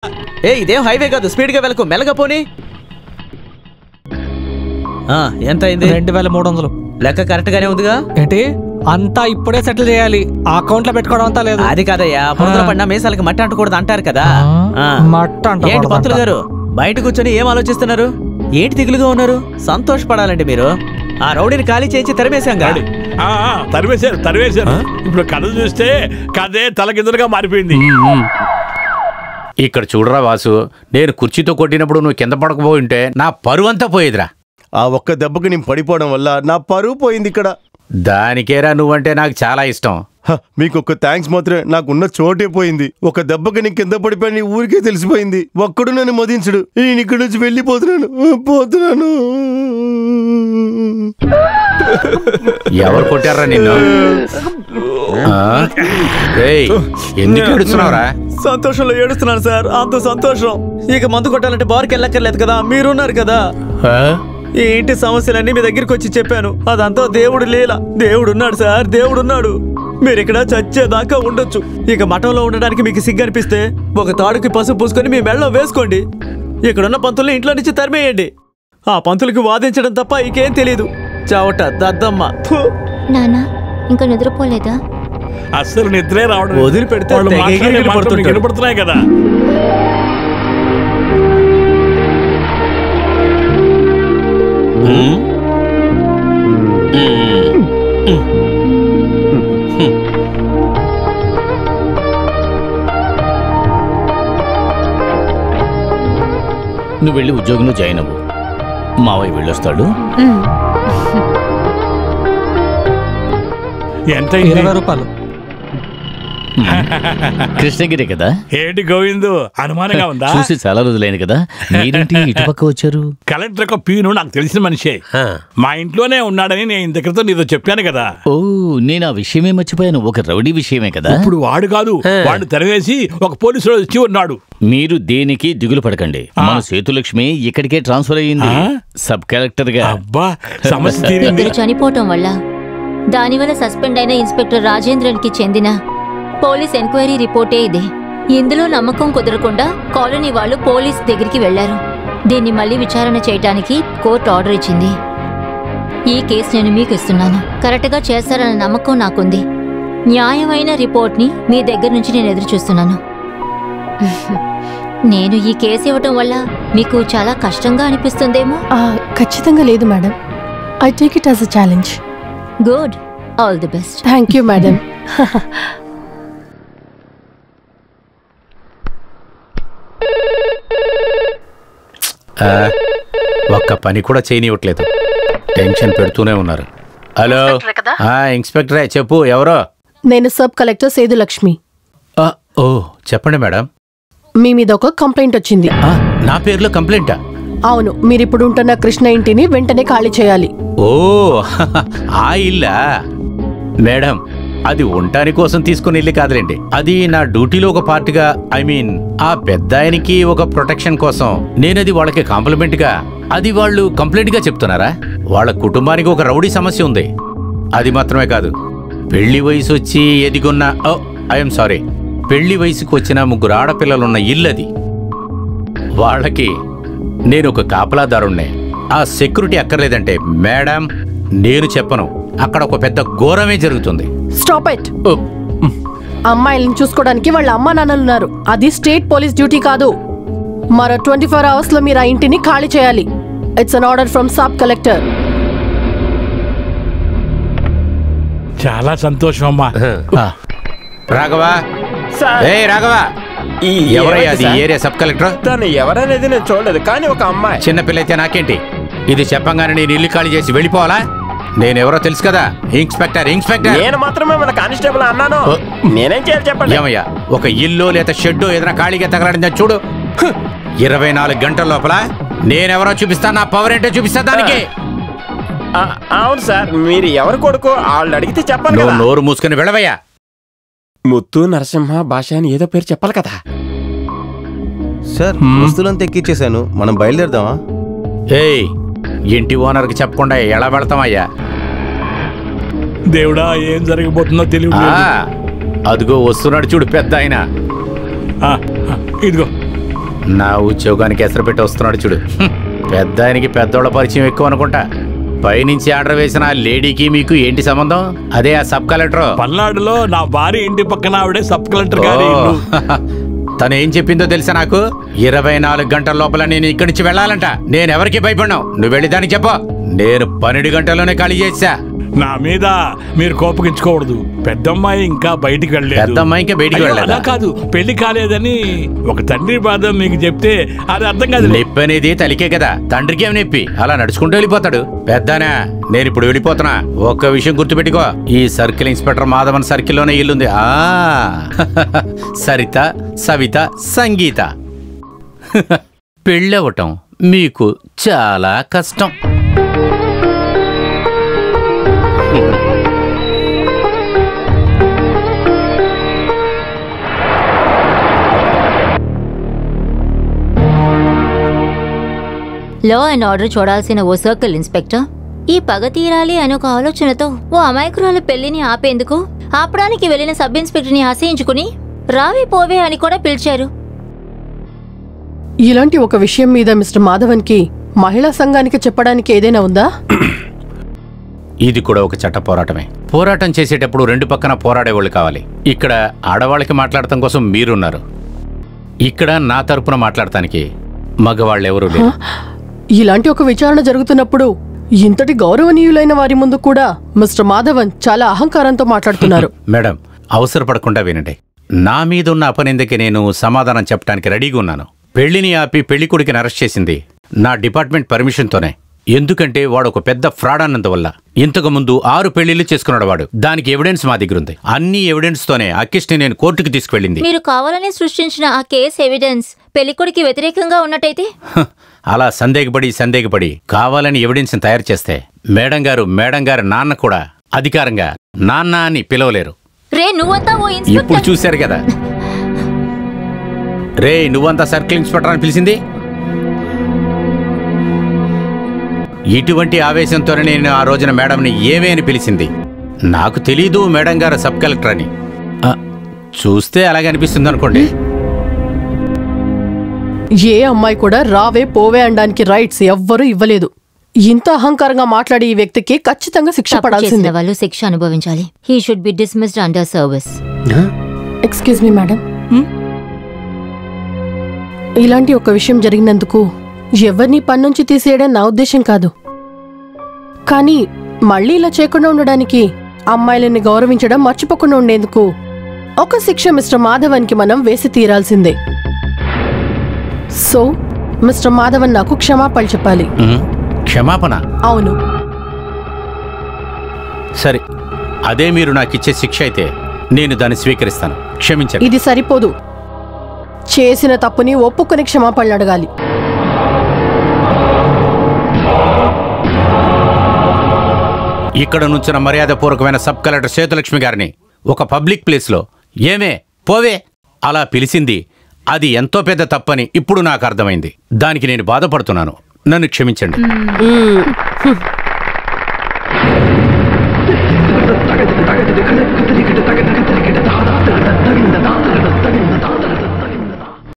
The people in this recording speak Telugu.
ఇదేం హైవే కాదు, స్పీడ్ గా వెళ్ళకు, మెల్లగా పోనీ. ఎంత అయింది? 2300. లెక్క కరెక్ట్ గానే ఉందిగా? ఏంటి అంతా ఇప్పుడే సెటిల్ చేయాలి, అకౌంట్ లో పెట్టుకోవడం అంతా లేదు. అది కాదయ్యా, బురదలో పడిన మీసాలకి మట్టి అంటకూడదు అంటారు కదా. ఏంటి పంతులు గారు బయట కూర్చొని ఏం ఆలోచిస్తున్నారు? ఏంటి దిగులుగా ఉన్నారు? సంతోషపడాలండి మీరు. ఆ రౌడీని ఖాళీ చేయించి తరిమేశాం. తరివేశారు. ఇప్పుడు కథ చూస్తే కథే తలకిందులుగా మారిపోయింది. ఇక్కడ చూడరా వాసు, నేను కుర్చీతో కొట్టినప్పుడు నువ్వు కింద పడకపోయింటే నా పరువంతా పోయేదిరా. ఆ ఒక్క దెబ్బకి నేను పడిపోవడం వల్ల నా పరువు పోయింది ఇక్కడ. దానికేరా నువ్వంటే నాకు చాలా ఇష్టం. మీకు ఒక్క థ్యాంక్స్ మాత్రమే, నాకున్న చోటే పోయింది. ఒక దెబ్బకి నేను కింద పడిపోయి ఊరికే తెలిసిపోయింది. ఒక్కడు నన్ను మదించడు. నేను ఇక్కడి నుంచి వెళ్ళిపోతున్నాను. ఎవరు కొట్టారా నిన్ను? ఎందుకు ఏడుస్తున్నావురా? సంతోషంలో ఏడుస్తున్నాను సార్, అంత సంతోషం. ఇక మందు కొట్టాలంటే బార్కి వెళ్ళక్కర్లేదు కదా, మీరున్నారు కదా. ఏంటి సమస్యలన్నీ మీ దగ్గరికి వచ్చి చెప్పాను. అదంతా దేవుడు లీల. దేవుడున్నాడు సార్, దేవుడున్నాడు. మీరు ఇక్కడ చచ్చేదాకా ఉండొచ్చు. ఇక మఠంలో ఉండడానికి మీకు సిగ్గు అనిపిస్తే ఒక తాడుకి పసుపు పూసుకొని మీ మెళ్ళలో వేసుకోండి. ఇక్కడున్న పంతుల్ని ఇంట్లో నుంచి తరిమేయండి. ఆ పంతులకి వాదించడం తప్ప ఇంకేం తెలీదు. చవట దద్దమ్మ. నానా ఇంకా నిద్రపోలేదా? అస్సలు నిద్రే రావడం. వదిలిపెడితే వినపడుతున్నాయి కదా. నువ్వు వెళ్ళి ఉద్యోగంలో జాయిన్ అవ్వు, మావయ్య వెళ్ళొస్తాడు. ఎంత? 20 రూపాయలు. కృష్ణగిరి కదా? ఏంటి గోవిందు, అనుమానంగా ఉందా? చూసి చాలా రోజులైంది కదా, మీరేంటి ఇటుపక్క వచ్చారు? కలెక్టర్ యొక్క పీను నాకు తెలిసిన మనిషే, మా ఇంట్లోనే ఉన్నాడని నేను ఇంత క్రితం నీతో చెప్పాను కదా. ఓ, నేను ఆ విషయమే మర్చిపోయాను. ఒక రౌడీ విషయమే కదా? ఇప్పుడు వాడు కాదు, వాడు తెరవేసి ఒక పోలీసులో వచ్చి ఉన్నాడు. మీరు దేనికి దిగులు పడకండి. మన సేతులక్ష్మి ఇక్కడికే ట్రాన్స్ఫర్ అయ్యింది, సబ్ కలెక్టర్ గా. అబ్బా, సమస్య చనిపోవటం వల్ల దానివల్ల సస్పెండ్ అయిన ఇన్స్పెక్టర్ రాజేంద్రన్ కి చెందిన పోలీస్ ఎంక్వైరీ రిపోర్టే ఇది. ఇందులో నమ్మకం కుదరకుండా కాలనీ వాళ్ళు పోలీస్ దగ్గరికి వెళ్లారు. దీన్ని మళ్లీ విచారణ చేయడానికి కోర్టు ఆర్డర్ ఇచ్చింది. ఈ కేసు నేను మీకు ఇస్తున్నాను. కరెక్ట్ గా చేస్తారన్న నమ్మకం నాకుంది. న్యాయమైన రిపోర్ట్ ని మీ దగ్గర నుంచి నేను ఎదురు చూస్తున్నాను. నేను ఈ కేసు ఇవ్వటం వల్ల మీకు చాలా కష్టంగా అనిపిస్తుందేమో. ఖచ్చితంగా లేదు madam. I take it as a challenge. Good, all the best. Thank you madam. ఒక్క పని కూడా చేయనివ్వట్లేదు, టెన్షన్ పెడుతూనే ఉన్నారు. హలో, ఇన్స్పెక్టరే, చెప్పు. ఎవరో? నేను సబ్ కలెక్టర్ సేతులక్ష్మి. ఓ, చెప్పండి మేడం. మీ మీద ఒక కంప్లైంట్ వచ్చింది. నా పేరులో కంప్లైంటా? అవును, మీరిప్పుడు ఉంటున్న కృష్ణ ఇంటిని వెంటనే ఖాళీ చేయాలి. ఓ, ఆ ఇల్లా? మేడం, అది ఉండటాని కోసం తీసుకుని ఇల్లు కాదులేండి. అది నా డ్యూటీలో ఒక పార్ట్గా, ఐ మీన్ ఆ పెద్ద ఆయనకి ఒక ప్రొటెక్షన్ కోసం నేనది వాళ్ళకి కాంప్లిమెంట్ గా, అది వాళ్ళు కంప్లైంట్ గా చెప్తున్నారా? వాళ్ళ కుటుంబానికి ఒక రౌడీ సమస్య ఉంది. అది మాత్రమే కాదు, పెళ్లి వయసు వచ్చి ఎదిగున్న, ఐఎమ్ సారీ, పెళ్లి వయసుకు వచ్చిన 3 ఆడపిల్లలున్న ఇల్లది. వాళ్ళకి నేను ఒక కాపలాదారుణ్ణే. ఆ సెక్యూరిటీ అక్కర్లేదంటే మేడం నేను చెప్పను, అక్కడ ఒక పెద్ద ఘోరమే జరుగుతుంది. Stop it. అమ్మాయిలను చూసుకోవడానికి వాళ్ళ అమ్మా నాన్నలున్నారు. అది స్టేట్ పోలీస్ డ్యూటీ కాదు. మరో 24 అవర్స్ లో మీరు ఆ ఇంటిని ఖాళీ చేయాలి. It's an order from sub collector. చాలా సంతోషం అమ్మా. రాఘవా, రాఘవా, ఎవరయ్యా అది ఏరియా సబ్ కలెక్టర్? తను ఎవరనేది నేను చూడలేదు, కానీ ఒక అమ్మాయి. చిన్నపిల్లైతే నాకేంటి? ఇది చెప్పంగానే నేను ఇల్లు ఖాళీ చేసి వెళ్ళిపోవాలా? నేనెవరో తెలుసు కదా, ఇన్స్పెక్టర్. నేను మాత్రమే మన కానిస్టేబుల్ అన్నాను. నేనేం చేయాలి చెప్పండి? ఏమయ్యా, ఒక ఇల్లు లేదా షెడ్డు ఏదైనా ఖాళీగా తగలడిందని చూడు. 24 గంటల లోపల నేనెవరో చూపిస్తా, నా పవర్ ఏంటో చూపిస్తా దానికి. అవును సార్, మీరు ఎవరు కొడుకో వాళ్ళు అడిగితే చెప్పాలి కదా. నోరు మూసుకుని వెళ్ళవయ్యా. ముత్తు నరసింహ భాష అని ఏదో పేరు చెప్పాలి కదా సార్. వస్తువులంతా ఎక్కిచ్చేసాను, మనం బయలుదేరదామా? ఏయ్, ఇంటి ఓనర్కి చెప్పకుండా ఎలా వెళ్తామయ్యా? దేవుడా, ఏం జరగబోతుందో తెలియదు. అదిగో వస్తున్నాడు చూడు పెద్ద ఆయన. ఇదిగో నా ఉద్యోగానికి ఎసరు పెట్టి వస్తున్నాడు చూడు. పెద్ద ఆయనకి పెద్దోళ్ళ పరిచయం ఎక్కువ అనుకుంటా. పైనుంచి ఆర్డర్ వేసిన ఆ లేడీకి మీకు ఏంటి సంబంధం? అదే ఆ సబ్ కలెక్టర్. పల్నాడులో నా భార్య ఇంటి పక్కన ఆవిడే సబ్ కలెక్టర్ గారి ఇల్లు. తను ఏం చెప్పిందో తెలుసా నాకు? 24 గంటల లోపల నేను ఇక్కడి నుంచి వెళ్ళాలంట. నేను ఎవరికి భయపడినావు? నువ్వు వెళ్ళి దానికి చెప్పు. నేను 12 గంటల్లోనే ఖాళీ చేసా. నా మీద మీరు కోపగించుకోకూడదు. పెద్దమ్మాయి ఇంకా బయటికి వెళ్ళలేదు. పెద్దమ్మాయి ఇంకా బయటికి వెళ్ళలేదు. అలా కాదు, పెళ్లి కాలేదని ఒక తండ్రి బాధ మీకు చెప్తే అది అర్థం కాదు. నొప్పి అనేది తలికే కదా, తండ్రికి ఏమి నొప్పి? అలా నడుచుకుంటూ వెళ్ళిపోతాడు. పెద్దనా, నేను ఇప్పుడు వెళ్ళిపోతున్నా. ఒక్క విషయం గుర్తుపెట్టుకో, ఈ సర్కిల్ ఇన్స్పెక్టర్ మాధవన్ సర్కిల్లోనే ఇల్లుంది. సరిత, సవిత, సంగీత. పెళ్ళవటం మీకు చాలా కష్టం. లా అండ్ ఆర్డర్ చూడాల్సిన ఓ సర్కిల్ ఇన్స్పెక్టర్ ఈ పగ తీరాలి అనే ఒక ఆలోచనతో ఓ అమాయకురాల పెళ్లిని ఆపేందుకు ఆపడానికి వెళ్లిన సబ్ ఇన్స్పెక్టర్ ని ఆశయించుకుని రావే పోవే అని కూడా పిలిచారు. ఇలాంటి ఒక విషయం మీద మిస్టర్ మాధవన్ కి మహిళా సంఘానికి చెప్పడానికి ఏదైనా ఉందా? ఇది కూడా ఒక చట్ట పోరాటమే. పోరాటం చేసేటప్పుడు రెండు పక్కన పోరాడేవాళ్ళు కావాలి. ఇక్కడ ఆడవాళ్ళకి మాట్లాడటం కోసం మీరున్నారు, ఇక్కడ నా తరపున మాట్లాడటానికి మగవాళ్ళెవరూ లేరు. ఇలాంటి ఒక విచారణ జరుగుతున్నప్పుడు ఇంతటి గౌరవనీయులైన వారి ముందు కూడా మిస్టర్ మాధవన్ చాలా అహంకారంతో మాట్లాడుతున్నారు. మేడం, అవసరపడకుండా వినండి. నా మీద ఉన్న అపనిందకి నేను సమాధానం చెప్పడానికి రెడీగా ఉన్నాను. పెళ్లిని ఆపి పెళ్లి కొడుకుని అరెస్ట్ చేసింది నా డిపార్ట్మెంట్ పర్మిషన్తోనే. ఎందుకంటే వాడు ఒక పెద్ద ఫ్రాడ్ అన్నందువల్ల. ఇంతకు ముందు 6 పెళ్లిళ్లు చేసుకున్నాడు వాడు. దానికి ఎవిడెన్స్ మా దగ్గర ఉంది. అన్ని ఎవిడెన్స్ తోనే అకిష్ని నేను కోర్టుకు తీసుకువెళ్ళింది. మీరు కావాలని సృష్టించిన ఆ కేసు ఎవిడెన్స్ పెళ్లికొడికి వ్యతిరేకంగా ఉన్నట్టయితే? అలా సందేహపడి కావాలని ఎవిడెన్స్ తయారు చేస్తే మేడం గారు నాన్న కూడా అధికారంగా నాన్న అని పిలవలేరు. రే నువ్వంతా ఓ ఇప్పుడు ఇన్స్పెక్టర్. చూశారు కదా, రే నువ్వంతా సర్కిల్ ఇన్స్పెక్టర్ అని పిలిచింది. ఇటువంటి ఆవేశంతోనే నేను ఆ రోజున మేడంని ఏమే అని పిలిచింది. నాకు తెలీదు మేడం గారు సబ్ కలెక్టర్ అని. చూస్తే అలాగే అనిపిస్తుంది అనుకోండి. ఏ అమ్మాయి కూడా రావే పోవే అనడానికి రైట్స్ ఎవ్వరూ ఇవ్వలేదు. ఇంత అహంకారంగా మాట్లాడే ఈ వ్యక్తికి ఖచ్చితంగా శిక్ష తప్పు పడాల్సిందే. చేసిన వాళ్ళు శిక్ష అనుభవించాలి. He should be dismissed under service. Excuse me madam, ఇలాంటి ఒక విషయం జరిగినందుకు ఎవరిని పని నుంచి తీసేయడం నా ఉద్దేశం కాదు. కానీ మళ్ళీ ఇలా చేయకుండా ఉండడానికి, అమ్మాయిలని గౌరవించడం మర్చిపోకుండా ఉండేందుకు ఒక శిక్ష మిస్టర్ మాధవన్కి మనం వేసి తీరాల్సిందే. సో మిస్టర్ మాధవన్ నాకు క్షమాపణ చెప్పాలి. క్షమాపణ? అవును. సరే, అదే మీరు నాకిచ్చే శిక్ష అయితే నేను దాన్ని స్వీకరిస్తాను. క్షమించండి. ఇది సరిపోదు. చేసిన తప్పుని ఒప్పుకొని క్షమాపణలు అడగాలి. ఇక్కడ నుంచిన మర్యాదపూర్వకమైన సబ్ కలెక్టర్ సేతులక్ష్మి గారిని ఒక పబ్లిక్ ప్లేస్లో ఏమే పోవే అలా పిలిచింది అది ఎంతో పెద్ద తప్పని ఇప్పుడు నాకు అర్థమైంది. దానికి నేను బాధపడుతున్నాను. నన్ను క్షమించండి.